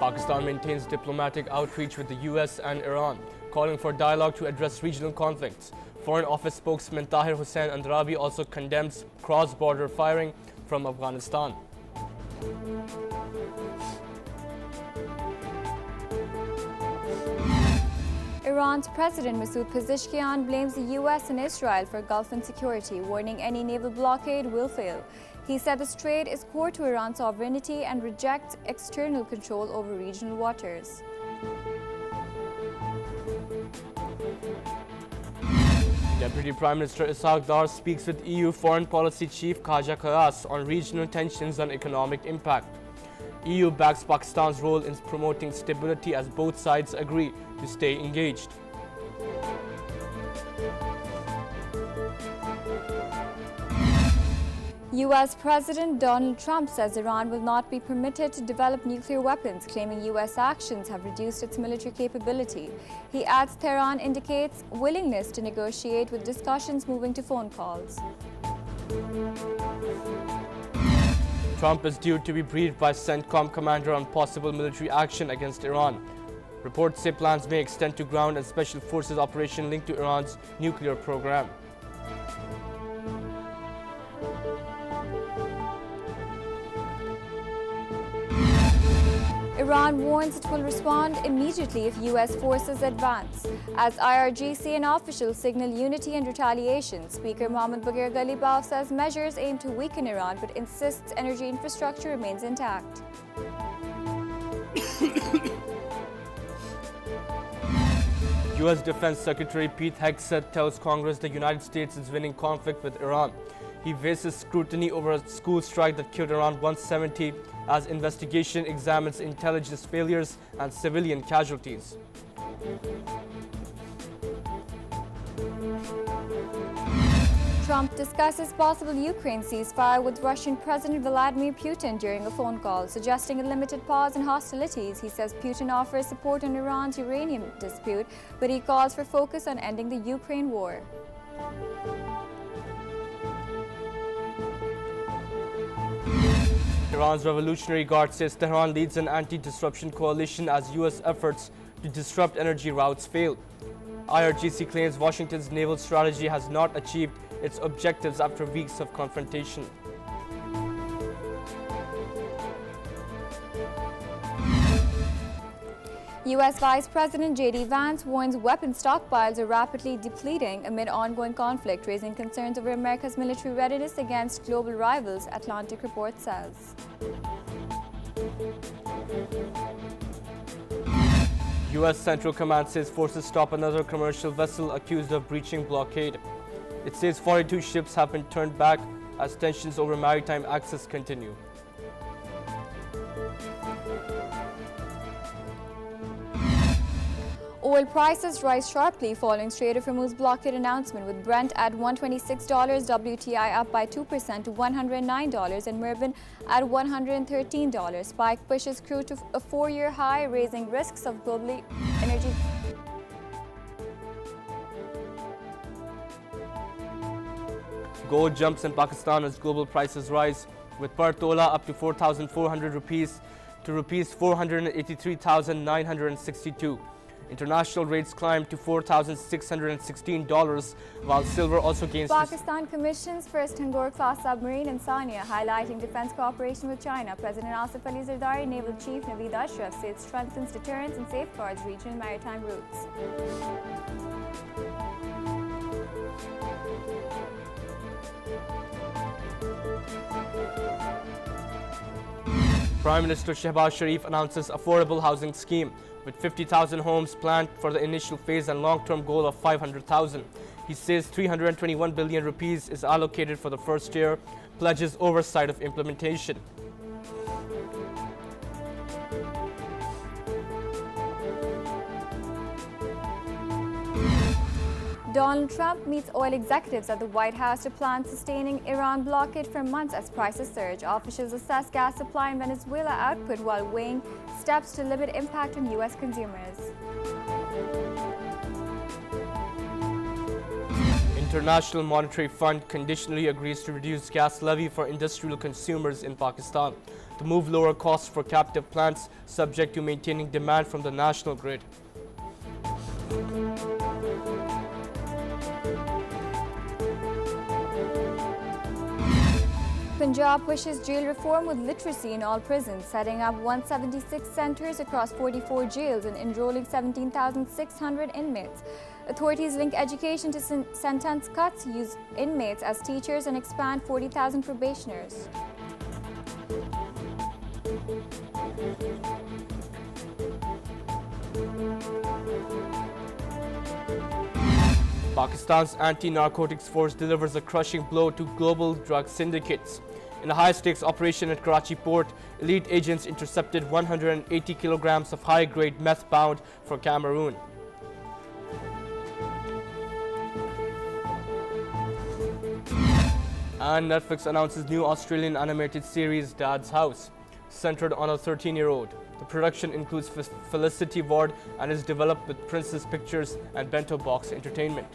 Pakistan maintains diplomatic outreach with the US and Iran, calling for dialogue to address regional conflicts. Foreign Office spokesman Tahir Hussain Andrabi also condemns cross-border firing from Afghanistan. Iran's President Masoud Pezeshkian blames the US and Israel for Gulf insecurity, warning any naval blockade will fail. He said the strait is core to Iran's sovereignty and rejects external control over regional waters. Deputy Prime Minister Ishaq Dar speaks with EU Foreign Policy Chief Khaja Kayas on regional tensions and economic impact. EU backs Pakistan's role in promoting stability as both sides agree to stay engaged. US President Donald Trump says Iran will not be permitted to develop nuclear weapons, claiming US actions have reduced its military capability. He adds Tehran indicates willingness to negotiate, with discussions moving to phone calls. Trump is due to be briefed by CENTCOM commander on possible military action against Iran. Reports say plans may extend to ground and special forces operation linked to Iran's nuclear program. Iran warns it will respond immediately if US forces advance. As IRGC and officials signal unity and retaliation, Speaker Mohammad Bagher Ghalibaf says measures aim to weaken Iran but insists energy infrastructure remains intact. US Defense Secretary Pete Hegseth tells Congress the United States is winning conflict with Iran. He faces scrutiny over a school strike that killed around 170 as investigation examines intelligence failures and civilian casualties. Trump discusses possible Ukraine ceasefire with Russian President Vladimir Putin during a phone call, suggesting a limited pause in hostilities. He says Putin offers support on Iran's uranium dispute, but he calls for focus on ending the Ukraine war. Iran's Revolutionary Guard says Tehran leads an anti-disruption coalition as US efforts to disrupt energy routes fail. IRGC claims Washington's naval strategy has not achieved its objectives after weeks of confrontation. U.S. Vice President J.D. Vance warns weapon stockpiles are rapidly depleting amid ongoing conflict, raising concerns over America's military readiness against global rivals, Atlantic Report says. U.S. Central Command says forces stop another commercial vessel accused of breaching blockade. It says 42 ships have been turned back as tensions over maritime access continue. Oil prices rise sharply following Strait of Hormuz blockade announcement, with Brent at $126, WTI up by 2% to $109, and Murban at $113. Spike pushes crude to a 4-year high, raising risks of global energy. Gold jumps in Pakistan as global prices rise, with per tola up to 4,400 rupees to rupees 483,962. International rates climbed to $4,616, while silver also gains. Pakistan commissions first Tangor-class submarine in Sania, highlighting defense cooperation with China. President Asif Ali Zardari, Naval Chief Naveed Ashraf said it strengthens deterrence and safeguards regional maritime routes. Prime Minister Shehbaz Sharif announces affordable housing scheme with 50,000 homes planned for the initial phase and long-term goal of 500,000. He says 321 billion rupees is allocated for the first year, pledges oversight of implementation. Donald Trump meets oil executives at the White House to plan sustaining Iran blockade for months as prices surge. Officials assess gas supply and Venezuela output while weighing steps to limit impact on U.S. consumers. International Monetary Fund conditionally agrees to reduce gas levy for industrial consumers in Pakistan. The move lower costs for captive plants, subject to maintaining demand from the national grid. Punjab pushes jail reform with literacy in all prisons, setting up 176 centres across 44 jails and enrolling 17,600 inmates. Authorities link education to sentence cuts, use inmates as teachers and expand 40,000 probationers. Pakistan's anti-narcotics force delivers a crushing blow to global drug syndicates. In a high-stakes operation at Karachi port, elite agents intercepted 180 kilograms of high-grade meth bound for Cameroon. And Netflix announces new Australian animated series Dad's House, centered on a 13-year-old. The production includes Felicity Ward and is developed with Princess Pictures and Bento Box Entertainment.